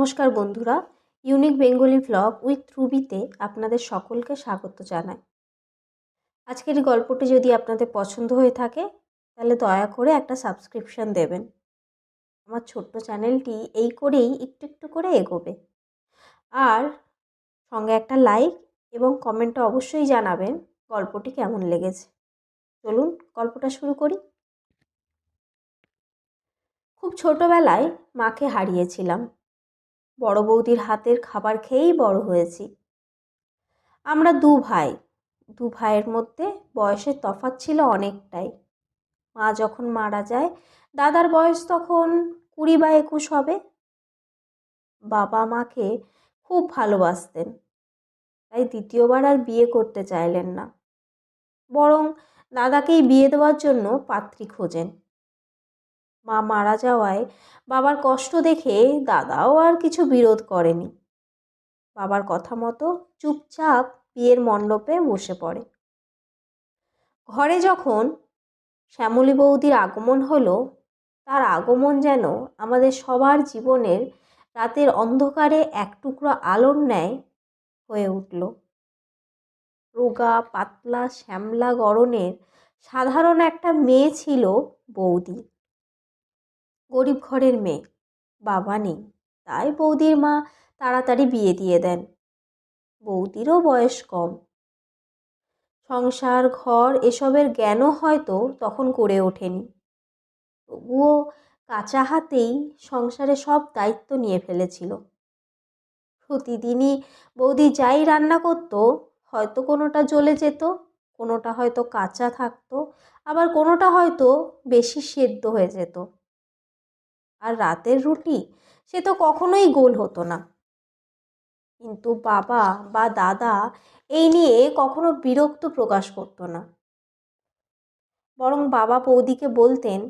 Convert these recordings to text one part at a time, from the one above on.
নমস্কার বন্ধুরা, unique Bengali vlog with রুবিতে আপনাদের সকলকে স্বাগত জানাই। আজকের এই গল্পটি যদি আপনাদের পছন্দ হয়ে থাকে তাহলে দয়া করে একটা সাবস্ক্রিপশন দেবেন। আমার ছোট্ট চ্যানেলটি এই করেই একটু একটু করে এগোবে। আর সঙ্গে একটা লাইক এবং কমেন্টে অবশ্যই জানাবেন গল্পটি কেমন লেগেছে। চলুন গল্পটা শুরু করি। খুব ছোটবেলায় মাকে হারিয়েছিলাম। বড় বৌদির হাতের খাবার খেয়েই বড় হয়েছি। আমরা দু ভাইয়ের মধ্যে বয়সের তফাৎ ছিল অনেকটাই। মা যখন মারা যায় দাদার বয়স তখন 20 বা 21 হবে। বাবা মাকে খুব ভালোবাসতেন, তাই দ্বিতীয়বার আর বিয়ে করতে চাইলেন না, বরং দাদাকেই বিয়ে দেওয়ার জন্য পাত্রী খোঁজেন। মা মারা যাওয়ায় বাবার কষ্ট দেখে দাদাও আর কিছু বিরোধ করেনি। বাবার কথা মতো চুপচাপ বিয়ের মণ্ডপে বসে পড়ে। ঘরে যখন শ্যামলী বৌদির আগমন হলো, তার আগমন যেন আমাদের সবার জীবনের রাতের অন্ধকারে এক টুকরো আলোর ন্যায় হয়ে উঠল। রোগা পাতলা শ্যামলা গড়নের সাধারণ একটা মেয়ে ছিল বৌদি। গরিব ঘরের মেয়ে, বাবা নেই, তাই বৌদির মা তাড়াতাড়ি বিয়ে দিয়ে দেন। বৌদিরও বয়স কম, সংসার ঘর এসবের জ্ঞানও হয়তো তখন করে ওঠেনি। তবুও কাঁচা হাতেই সংসারে সব দায়িত্ব নিয়ে ফেলেছিল। প্রতিদিনই বৌদি যাই রান্না করত, হয়তো কোনোটা জ্বলে যেত, কোনোটা হয়তো কাঁচা থাকতো, আবার কোনোটা হয়তো বেশি সেদ্ধ হয়ে যেত। আর রাতের রুটি সে তো কখনোই গোল হতো না। কিন্তু বাবা বা দাদা এই নিয়ে কখনো বিরক্ত প্রকাশ করতো না, বরং বাবা বৌদিকে বলতেন,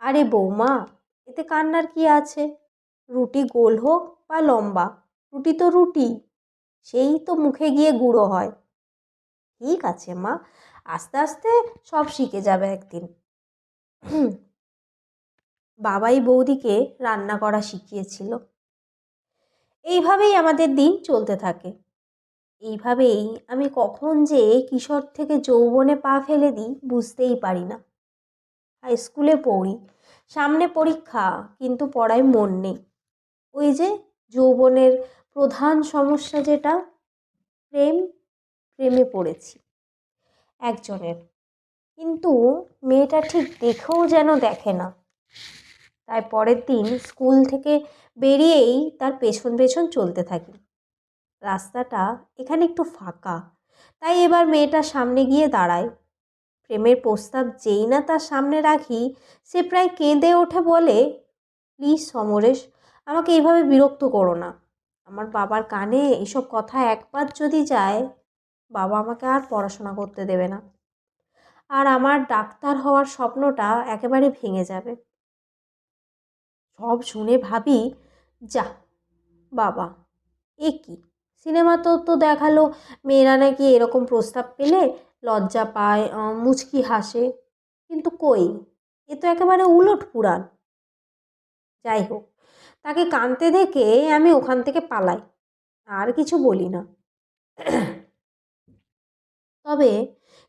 আরে বৌমা, এতে কান্নার কি আছে? রুটি গোল হোক বা লম্বা, রুটি তো রুটি, সেই তো মুখে গিয়ে গুঁড়ো হয়। ঠিক আছে মা, আস্তে আস্তে সব শিখে যাবে একদিন। বাবাই বৌদিকে রান্না করা শিখিয়েছিল। এইভাবেই আমাদের দিন চলতে থাকে। এইভাবেই আমি কখন যে কিশোর থেকে যৌবনে পা ফেলে দিই বুঝতেই পারি না। হাই স্কুলে পড়ি, সামনে পরীক্ষা, কিন্তু পড়ায় মন নেই। ওই যে যৌবনের প্রধান সমস্যা যেটা, প্রেমে পড়েছি একজনের, কিন্তু মেয়েটা ঠিক দেখেও যেন দেখে না। তাই পরের দিন স্কুল থেকে বেরিয়েই তার পেছন পেছন চলতে থাকি। রাস্তাটা এখানে একটু ফাঁকা, তাই এবার মেয়েটার সামনে গিয়ে দাঁড়ায়। প্রেমের প্রস্তাব যেই না তার সামনে রাখি, সে প্রায় কেঁদে ওঠে, বলে, প্লিজ সমরেশ, আমাকে এইভাবে বিরক্ত করো না। আমার বাবার কানে এসব কথা একবার যদি যায়, বাবা আমাকে আর পড়াশোনা করতে দেবে না, আর আমার ডাক্তার হওয়ার স্বপ্নটা একেবারে ভেঙে যাবে। সব শুনে ভাবি, যা বাবা, এ কি সিনেমা তো দেখালো মেয়েরা নাকি এরকম প্রস্তাব পেলে লজ্জা পায়, মুচকি হাসে, কিন্তু কই, এ তো একেবারে উলট পুরাণ। যাই হোক, তাকে কাঁদতে দেখে আমি ওখান থেকে পালাই, আর কিছু বলি না। তবে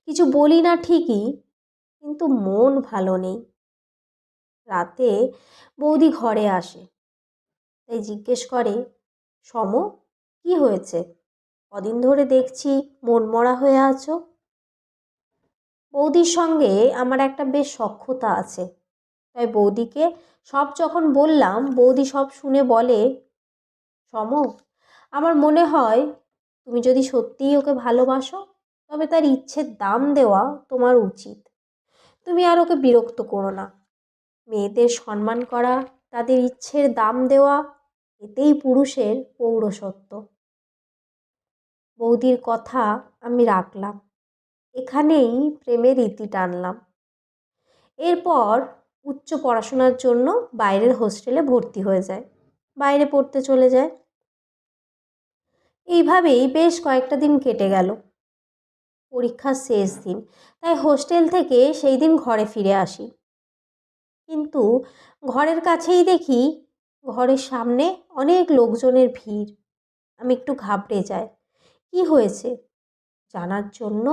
কিছু বলি না ঠিকই, কিন্তু মন ভালো নেই। রাতে বৌদি ঘরে আসে, তাই জিজ্ঞেস করে, সম, কি হয়েছে? কদিন ধরে দেখছি মন মরা হয়ে আছো। বৌদির সঙ্গে আমার একটা বেশ সখ্যতা আছে, তাই বৌদিকে সব যখন বললাম, বৌদি সব শুনে বলে, সম, আমার মনে হয় তুমি যদি সত্যিই ওকে ভালোবাসো, তবে তার ইচ্ছের দাম দেওয়া তোমার উচিত। তুমি আর ওকে বিরক্ত করো না। মেয়েদের সম্মান করা, তাদের ইচ্ছের দাম দেওয়া, এতেই পুরুষের পৌরসত্ব। বৌদির কথা আমি রাখলাম, এখানেই প্রেমের ইতি টানলাম। এরপর উচ্চ পড়াশোনার জন্য বাইরের হোস্টেলে ভর্তি হয়ে যায়, বাইরে পড়তে চলে যায়। এইভাবেই বেশ কয়েকটা দিন কেটে গেল। পরীক্ষার শেষ দিন, তাই হোস্টেল থেকে সেই দিন ঘরে ফিরে আসি। কিন্তু ঘরের কাছেই দেখি ঘরের সামনে অনেক লোকজনের ভিড়। আমি একটু ঘাবড়ে যাই। কি হয়েছে জানার জন্য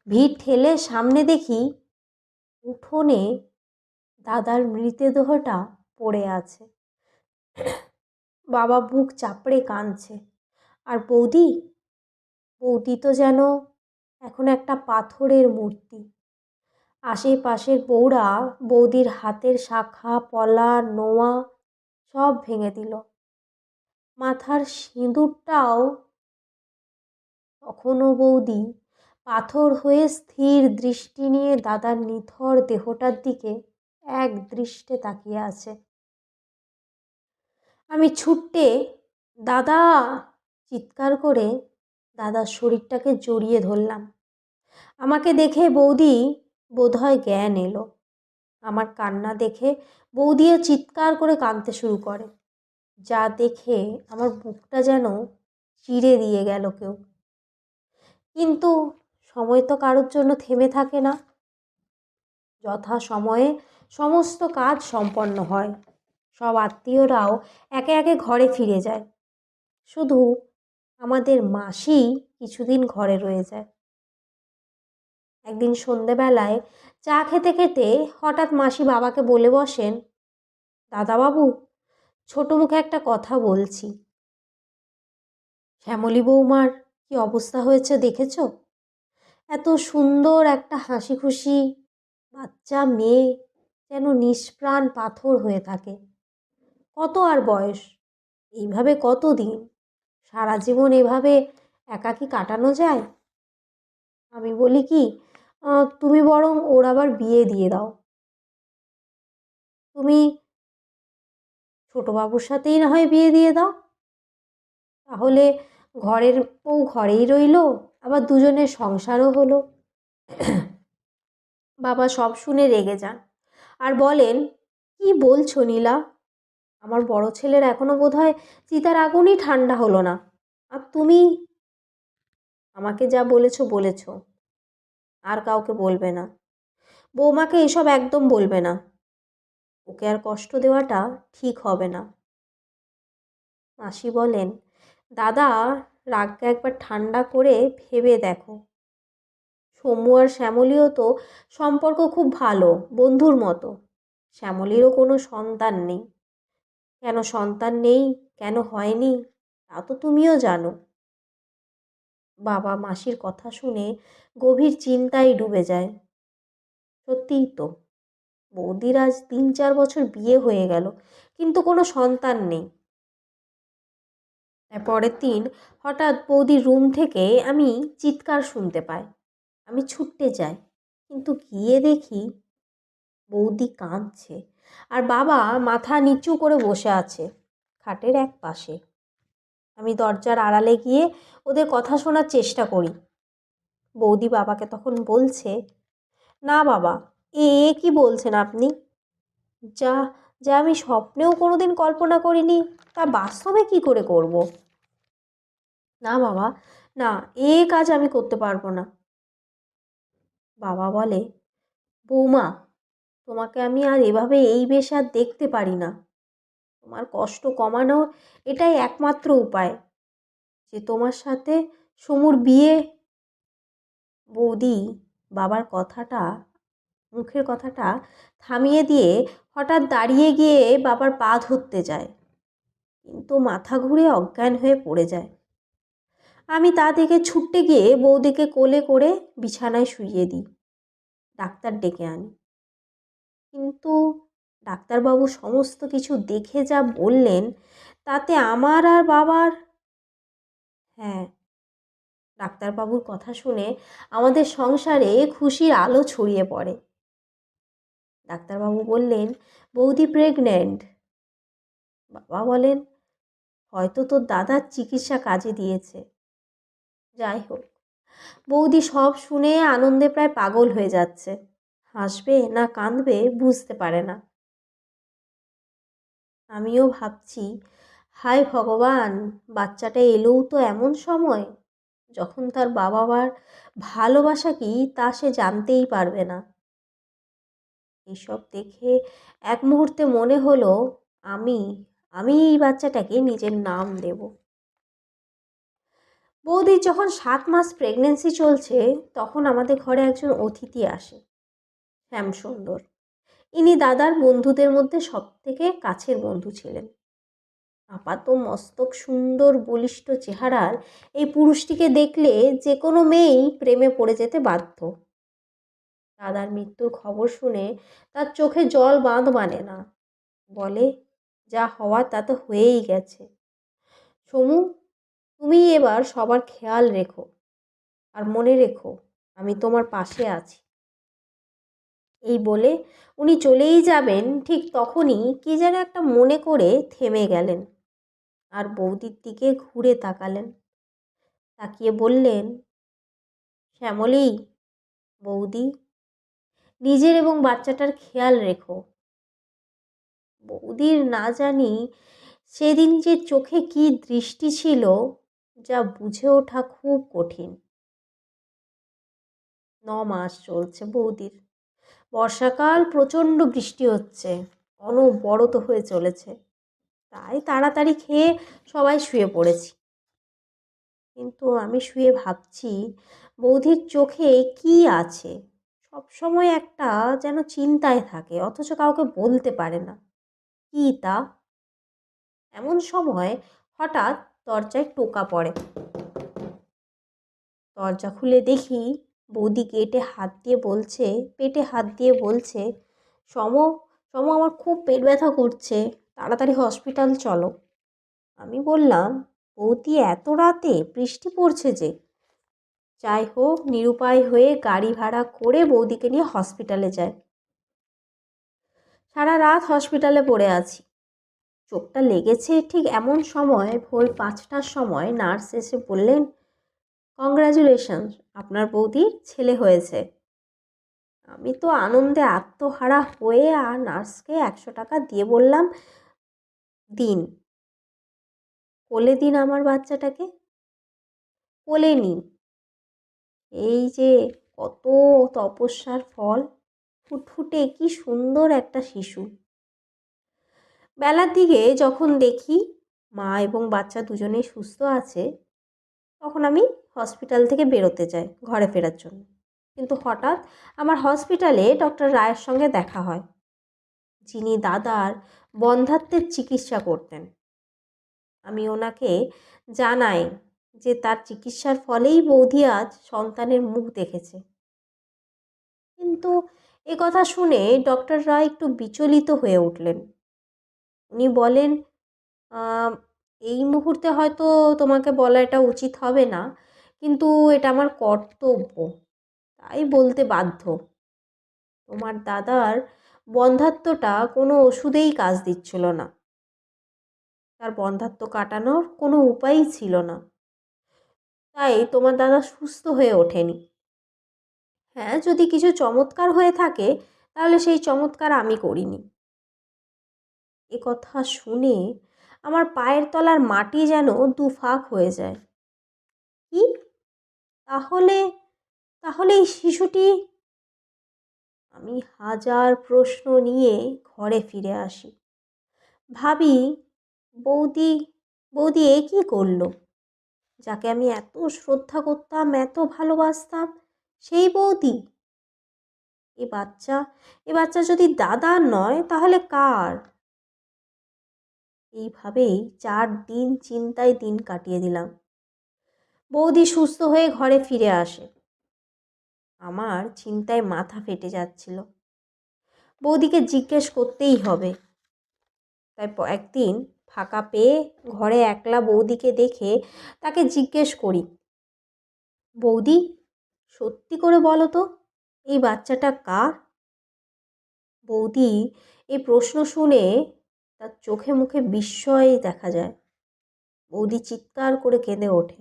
ভিড় ঠেলে সামনে দেখি উঠোনে দাদার মৃতদেহটা পড়ে আছে। বাবা বুক চাপড়ে কাঁদছে। আর বৌদি, বৌদি তো যেন এখন একটা পাথরের মূর্তি। আশেপাশের বউরা বৌদির হাতের শাখা পলা নোয়া সব ভেঙে দিল। মাথার সিঁদুরটাও তখনও বৌদি পাথর হয়ে স্থির দৃষ্টি নিয়ে দাদার নিথর দেহটার দিকে এক দৃষ্টে তাকিয়ে আছে। আমি ছুটে দাদা চিৎকার করে দাদার শরীরটাকে জড়িয়ে ধরলাম। আমাকে দেখে বৌদি বোধহয় জ্ঞান এলো। আমার কান্না দেখে বৌদিও চিৎকার করে কাঁদতে শুরু করে। যা দেখে আমার বুকটা যেন চিরে দিয়ে গেল কেউ। কিন্তু সময় তো কারোর জন্য থেমে থাকে না। যথা সময়ে সমস্ত কাজ সম্পন্ন হয়। সব আত্মীয়রাও একে একে ঘরে ফিরে যায়। শুধু আমাদের মাসি কিছুদিন ঘরে রয়ে যায়। একদিন সন্ধেবেলায় চা খেতে খেতে হঠাৎ মাসি বাবাকে বলে বসেন, দাদাবাবু, ছোট মুখে একটা কথা বলছি। শ্যামলী বৌমার কি অবস্থা হয়েছে দেখেছ? এত সুন্দর একটা হাসি খুশি বাচ্চা মেয়ে যেন নিষ্প্রাণ পাথর হয়ে থাকে। কত আর বয়স, এইভাবে কতদিন? সারা জীবন এভাবে একাকী কাটানো যায়? আমি বলি কি, তুমি বরং ওর আবার বিয়ে দিয়ে দাও। তুমি ছোটবাবুর সাথেই না হয় বিয়ে দিয়ে দাও। তাহলে ঘরের বউ ঘরেই রইল, আবার দুজনের সংসারও হলো। বাবা সব শুনে রেগে যান আর বলেন, কি বলছো নীলা? আমার বড় ছেলের এখনো বোধহয় চিতার আগুনই ঠান্ডা হলো না, আর তুমি? আমাকে যা বলেছো বলেছো, আর কাউকে বলবে না। বৌমাকে এসব একদম বলবে না। ওকে আর কষ্ট দেওয়াটা ঠিক হবে না। মাসি বলেন, দাদা, রাগকে একবার ঠান্ডা করে ভেবে দেখো। সমু আর শ্যামলীও তো সম্পর্ক খুব ভালো, বন্ধুর মতো। শ্যামলীরও কোনো সন্তান নেই। কেন সন্তান নেই, কেন হয়নি, তা তো তুমিও জানো। বাবা মাসির কথা শুনে গভীর চিন্তায় ডুবে যায়। সত্যিই তো, বৌদির আজ 3-4 বছর বিয়ে হয়ে গেল, কিন্তু কোনো সন্তান নেই। পরের দিন হঠাৎ বৌদির রুম থেকে আমি চিৎকার শুনতে পাই। আমি ছুটতে যাই, কিন্তু গিয়ে দেখি বৌদি কাঁদছে আর বাবা মাথা নিচু করে বসে আছে খাটের এক পাশে। আমি দরজার আড়ালে গিয়ে ওদের কথা শোনার চেষ্টা করি। বৌদি বাবাকে তখন বলছে, না বাবা, এ কি বলছেন আপনি? যা যা আমি স্বপ্নেও কোনোদিন কল্পনা করিনি, তা বাস্তবে কি করে করব? না বাবা, না, এ কাজ আমি করতে পারবো না। বাবা বলে, বৌমা, তোমাকে আমি আর এভাবে এই বেশে আর দেখতে পারি না। তোমার কষ্ট কমানোর এটাই একমাত্র উপায়, যে তোমার সাথে সমুর বিয়ে। বৌদি বাবার কথাটা, মুখের কথাটা থামিয়ে দিয়ে হঠাৎ দাঁড়িয়ে গিয়ে বাবার পা ধরতে যায়, কিন্তু মাথা ঘুরে অজ্ঞান হয়ে পড়ে যায়। আমি তা থেকে ছুটতে গিয়ে বৌদিকে কোলে করে বিছানায় শুইয়ে দিই, ডাক্তার ডেকে আনি। কিন্তু ডাক্তারবাবু সমস্ত কিছু দেখে যা বললেন, তাতে আমার আর বাবার, হ্যাঁ, ডাক্তারবাবুর কথা শুনে আমাদের সংসারে খুশির আলো ছড়িয়ে পড়ে। ডাক্তারবাবু বললেন, বৌদি প্রেগনেন্ট। বাবা বলেন, হয়তো তোর দাদার চিকিৎসা কাজে দিয়েছে। যাই হোক, বৌদি সব শুনে আনন্দে প্রায় পাগল হয়ে যাচ্ছে। হাসবে না কাঁদবে বুঝতে পারে না। আমিও ভাবছি, হায় ভগবান, বাচ্চাটা এলেও তো এমন সময় যখন তার বাবা মার ভালোবাসা কি তা সে জানতেই পারবে না। এসব দেখে এক মুহূর্তে মনে হলো আমি আমি এই বাচ্চাটাকে নিজের নাম দেব। বৌদির যখন 7 মাস প্রেগনেন্সি চলছে, তখন আমাদের ঘরে একজন অতিথি আসে, শ্যামসুন্দর। ইনি দাদার বন্ধুদের মধ্যে সব থেকে কাছের বন্ধু ছিলেন। আপাত মস্তক সুন্দর বলিষ্ঠ চেহারার এই পুরুষটিকে দেখলে যে কোনো মেয়েই প্রেমে পড়ে যেতে বাধ্য। দাদার মৃত্যুর খবর শুনে তার চোখে জল বাঁধ মানে না। বলে, যা হওয়ার তা তো হয়েই গেছে। সমু, তুমি এবার সবার খেয়াল রেখো, আর মনে রেখো আমি তোমার পাশে আছি। এই বলে উনি চলেই যাবেন, ঠিক তখনই কি যেন একটা মনে করে থেমে গেলেন, আর বৌদির দিকে ঘুরে তাকালেন। তাকিয়ে বললেন, শ্যামলী, বৌদি, নিজের এবং বাচ্চাটার খেয়াল রেখো। বৌদির না জানি সেদিন যে চোখে কি দৃষ্টি ছিল, যা বুঝে ওঠা খুব কঠিন। 9 মাস চলছে বৌদির। বর্ষাকাল, প্রচণ্ড বৃষ্টি হচ্ছে, অনবরত হয়ে চলেছে। তাই তাড়াতাড়ি খেয়ে সবাই শুয়ে পড়েছি। কিন্তু আমি শুয়ে ভাবছি, বৌদির চোখে কি আছে। সবসময় একটা যেন চিন্তায় থাকে, অথচ কাউকে বলতে পারে না কি তা। এমন সময় হঠাৎ দরজায় টোকা পড়ে। দরজা খুলে দেখি বৌদি পেটে হাত দিয়ে বলছে, সম, আমার খুব পেট ব্যথা করছে, তাড়াতাড়ি হসপিটাল চলো। আমি বললাম, বৌদি, এত রাতে? বৃষ্টি পড়ছে যে। যাই হোক, নিরুপায় হয়ে গাড়ি ভাড়া করে বৌদিকে নিয়ে হসপিটালে যায়। সারা রাত হসপিটালে পড়ে আছি। চোখটা লেগেছে ঠিক এমন সময় ভোর 5টার সময় নার্স এসে বললেন, কংগ্রাচুলেশন, আপনার বৌদির ছেলে হয়েছে। আমি তো আনন্দে আত্মহারা হয়ে আর নার্সকে 100 টাকা দিয়ে বললাম, দিন, কোলে দিন আমার বাচ্চাটাকে। কোলে নিন। এই যে কত তপস্যার ফল, ফুটফুটে কি সুন্দর একটা শিশু। বেলার দিকে যখন দেখি মা এবং বাচ্চা দুজনেই সুস্থ আছে, তখন আমি হসপিটাল থেকে বেরোতে যাই ঘরে ফেরার জন্য। কিন্তু হঠাৎ আমার হসপিটালে ডক্টর রায়ের সঙ্গে দেখা হয়, যিনি দাদার বন্ধ্যাত্বের চিকিৎসা করতেন। আমি ওনাকে জানাই যে তার চিকিৎসার ফলেই বৌদি আজ সন্তানের মুখ দেখেছে। কিন্তু এ কথা শুনে ডক্টর রায় একটু বিচলিত হয়ে উঠলেন। উনি বলেন, এই মুহূর্তে হয়তো তোমাকে বলা এটা উচিত হবে না, কিন্তু এটা আমার কর্তব্য, তাই বলতে বাধ্য। তোমার দাদার বন্ধ্যাত্বটা কোনো ওষুধেই কাজ দিচ্ছিল না। তার বন্ধ্যাত্ব কাটানোর কোনো উপায়ই ছিল না, তাই তোমার দাদা সুস্থ হয়ে ওঠেনি। হ্যাঁ, যদি কিছু চমৎকার হয়ে থাকে, তাহলে সেই চমৎকার আমি করিনি। এ কথা শুনে আমার পায়ের তলার মাটি যেন দুফাক হয়ে যায়। কি? তাহলে তাহলে এই শিশুটি? আমি হাজার প্রশ্ন নিয়ে ঘরে ফিরে আসি। ভাবি, বৌদি বৌদি এ কী করলো? যাকে আমি এত শ্রদ্ধা করতাম, এত ভালোবাসতাম, সেই বৌদি। এ বাচ্চা এ বাচ্চা যদি দাদার নয়, তাহলে কার? এইভাবেই 4 দিন চিন্তায় দিন কাটিয়ে দিলাম। বৌদি সুস্থ হয়ে ঘরে ফিরে আসে। আমার চিন্তায় মাথা ফেটে যাচ্ছিল। বৌদিকে জিজ্ঞেস করতেই হবে। তাই একদিন ফাঁকা পেয়ে ঘরে একলা বৌদিকে দেখে তাকে জিজ্ঞেস করি, বৌদি, সত্যি করে বলো তো, এই বাচ্চাটা কার? বৌদি এই প্রশ্ন শুনে তার চোখে মুখে বিস্ময় দেখা যায়। বৌদি চিৎকার করে কেঁদে ওঠে।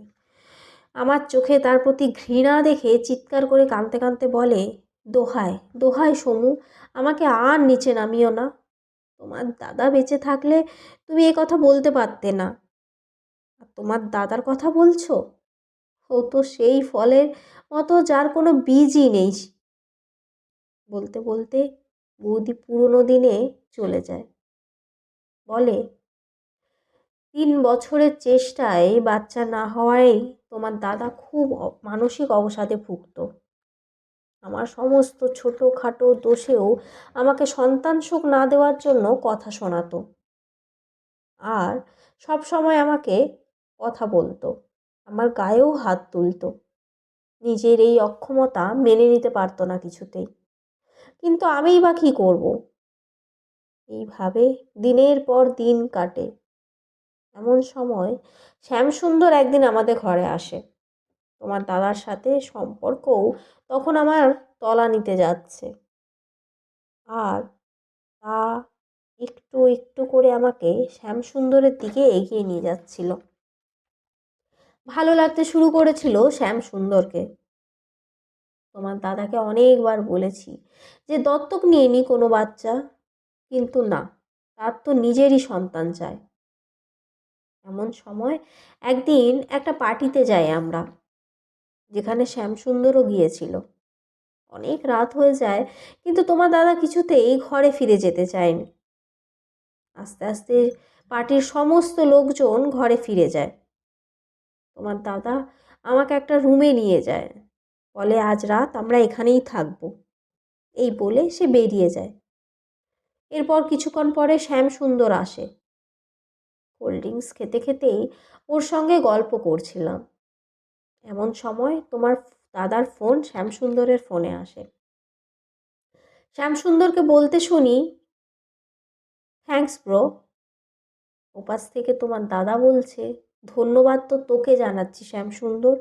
আমার চোখে তার প্রতি ঘৃণা দেখে চিৎকার করে কাঁদতে কাঁদতে বলে, দোহাই দোহাই সমু, আমাকে আর নিচে নামিও না। তোমার দাদা বেঁচে থাকলে তুমি এ কথা বলতে পারতে না। আর তোমার দাদার কথা বলছো? ও তো সেই ফলের মতো যার কোনো বীজই নেই। বলতে বলতে বৌদি পুরনো দিনে চলে যায়। বলে, 3 বছরের চেষ্টায় বাচ্চা না হওয়ায় তোমার দাদা খুব মানসিক অবসাদে ভুগত। আমার সমস্ত ছোটোখাটো দোষেও আমাকে সন্তান সুখ না দেওয়ার জন্য কথা শোনাতো, আর সব সময় আমাকে কথা বলতো, আমার গায়েও হাত তুলতো। নিজের এই অক্ষমতা মেনে নিতে পারতো না কিছুতেই, কিন্তু আমিই বা কী করব? এইভাবে দিনের পর দিন কাটে। এমন সময় শ্যামসুন্দর একদিন আমাদের ঘরে আসে। তোমার দাদার সাথে সম্পর্কও তখন আমার তলানিতে যাচ্ছে, আর তা একটু একটু করে আমাকে শ্যামসুন্দরের দিকে এগিয়ে নিয়ে যাচ্ছিল। ভালো লাগতে শুরু করেছিল শ্যামসুন্দরকে। তোমার দাদাকে অনেকবার বলেছি যে দত্তক নিয়ে নি কোনো বাচ্চা, কিন্তু না, তার তো নিজেরই সন্তান চায়। এমন সময় একদিন একটা পার্টিতে যাই আমরা, যেখানে শ্যামসুন্দরও গিয়েছিল। অনেক রাত হয়ে যায়, কিন্তু তোমার দাদা কিছুতেই ঘরে ফিরে যেতে চায়নি। আস্তে আস্তে পার্টির সমস্ত লোকজন ঘরে ফিরে যায়। তোমার দাদা আমাকে একটা রুমে নিয়ে যায়, বলে আজ রাত আমরা এখানেই থাকবো। এই বলে সে বেরিয়ে যায়। এরপর কিছুক্ষণ পরে শ্যামসুন্দর আসে। কোল্ড ড্রিঙ্কস খেতে খেতেই ওর সঙ্গে গল্প করছিলাম। এমন সময় তোমার দাদার ফোন শ্যামসুন্দরের ফোনে আসে। শ্যামসুন্দরকে বলতে শুনি, থ্যাঙ্কস ব্রো। ওপাশ থেকে তোমার দাদা বলছে, ধন্যবাদ তো তোকে জানাচ্ছি শ্যামসুন্দর,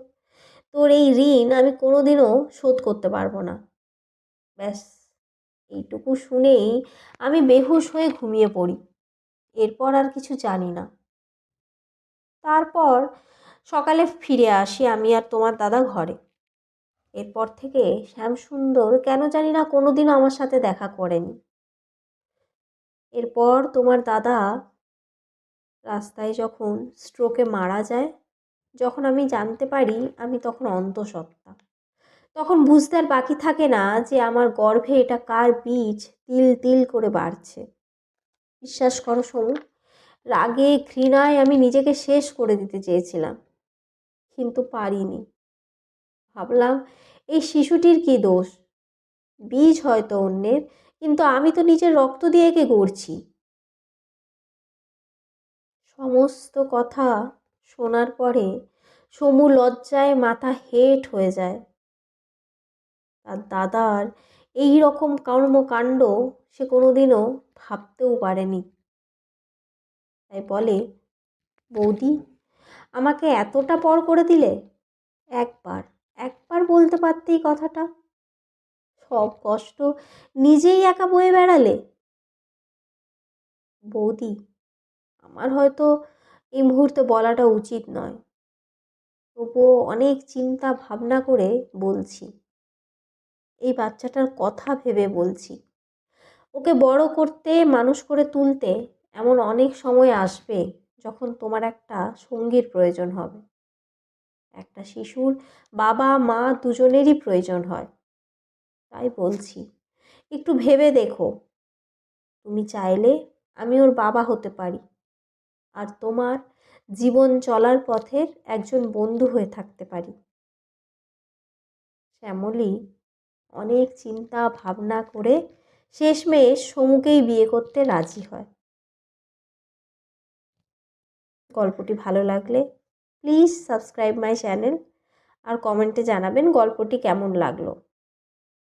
তোর এই ঋণ আমি কোনোদিনও শোধ করতে পারবো না। ব্যাস, এইটুকু শুনেই আমি বেহুশ হয়ে ঘুমিয়ে পড়ি। এরপর আর কিছু জানি না। তারপর সকালে ফিরে আসি আমি আর তোমার দাদা ঘরে। এরপর থেকে শ্যামসুন্দর কেন জানি না কোনোদিনও আমার সাথে দেখা করেনি। এরপর তোমার দাদা রাস্তায় যখন স্ট্রোকে মারা যায়, যখন আমি জানতে পারি আমি তখন অন্তঃসত্ত্বা। তখন বুঝতে আর বাকি থাকে না যে আমার গর্ভে এটা কার বীজ তিল তিল করে বাড়ছে। বিশ্বাস করো সমু, রাগে ঘৃণায় আমি নিজেকে শেষ করে দিতে চেয়েছিলাম, কিন্তু পারিনি। ভাবলাম এই শিশুটির কী দোষ? বীজ হয়তো অন্যের, কিন্তু আমি তো নিজের রক্ত দিয়ে একে গড়ছি। সমস্ত কথা শোনার পরে সমু লজ্জায় মাথা হেঁট হয়ে যায়। তার দাদার এই রকম কর্মকাণ্ড সে কোনোদিনও ভাবতেও পারেনি। তাই বলে, বৌদি আমাকে এতটা পর করে দিলে, একবার একবার বলতে পারতে এই কথাটা, সব কষ্ট নিজেই একা বয়ে বেড়ালে। বৌদি, আমার হয়তো এই মুহূর্তে বলাটা উচিত নয়, তবুও অনেক চিন্তা ভাবনা করে বলছি। এই বাচ্চাটার কথা ভেবে বলছি। ওকে বড় করতে, মানুষ করে তুলতে এমন অনেক সময় আসবে যখন তোমার একটা সঙ্গীর প্রয়োজন হবে। একটা শিশুর বাবা মা দুজনেরই প্রয়োজন হয়। তাই বলছি, একটু ভেবে দেখো। তুমি চাইলে আমি ওর বাবা হতে পারি, আর তোমার জীবন চলার পথের একজন বন্ধু হয়ে থাকতে পারি। শ্যামলী অনেক চিন্তা ভাবনা করে শেষমেশ সমুকেই বিয়ে করতে রাজি হয়। গল্পটি ভালো লাগলে প্লিজ সাবস্ক্রাইব মাই চ্যানেল, আর কমেন্টে জানাবেন গল্পটি কেমন লাগলো।